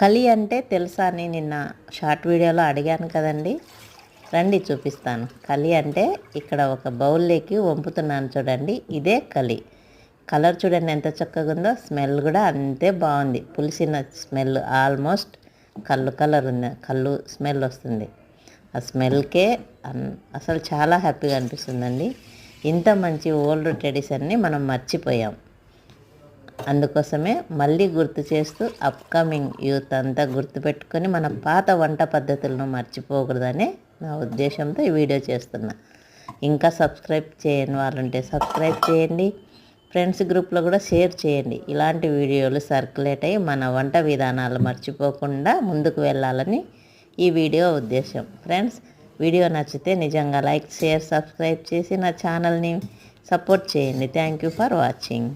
కలి అంటే తెలుసా అని నిన్న షార్ట్ వీడియోలో అడిగాను కదండి. రండి చూపిస్తాను. కలి అంటే ఇక్కడ ఒక బౌల్లోకి వంపుతున్నాను చూడండి, ఇదే కలి. కలర్ చూడండి ఎంత చక్కగా ఉందో, స్మెల్ కూడా అంతే బాగుంది. పులిసిన స్మెల్, ఆల్మోస్ట్ కళ్ళు కలర్ ఉంది, కళ్ళు స్మెల్ వస్తుంది. ఆ స్మెల్కే అసలు చాలా హ్యాపీగా అనిపిస్తుందండి. ఇంత మంచి ఓల్డ్ ట్రెడిషన్ని మనం మర్చిపోయాం. అందుకోసమే మళ్ళీ గుర్తు చేస్తూ అప్కమింగ్ యూత్ అంతా గుర్తుపెట్టుకొని మన పాత వంట పద్ధతులను మర్చిపోకూడదని నా ఉద్దేశంతో ఈ వీడియో చేస్తున్నా. ఇంకా సబ్స్క్రైబ్ చేయని వాళ్ళు ఉంటే సబ్స్క్రైబ్ చేయండి, ఫ్రెండ్స్ గ్రూప్లో కూడా షేర్ చేయండి. ఇలాంటి వీడియోలు సర్క్యులేట్ అయ్యి మన వంట విధానాలు మర్చిపోకుండా ముందుకు వెళ్ళాలని ఈ వీడియో ఉద్దేశం. ఫ్రెండ్స్, వీడియో నచ్చితే నిజంగా లైక్, షేర్, సబ్స్క్రైబ్ చేసి నా ఛానల్ని సపోర్ట్ చేయండి. Thank you for watching.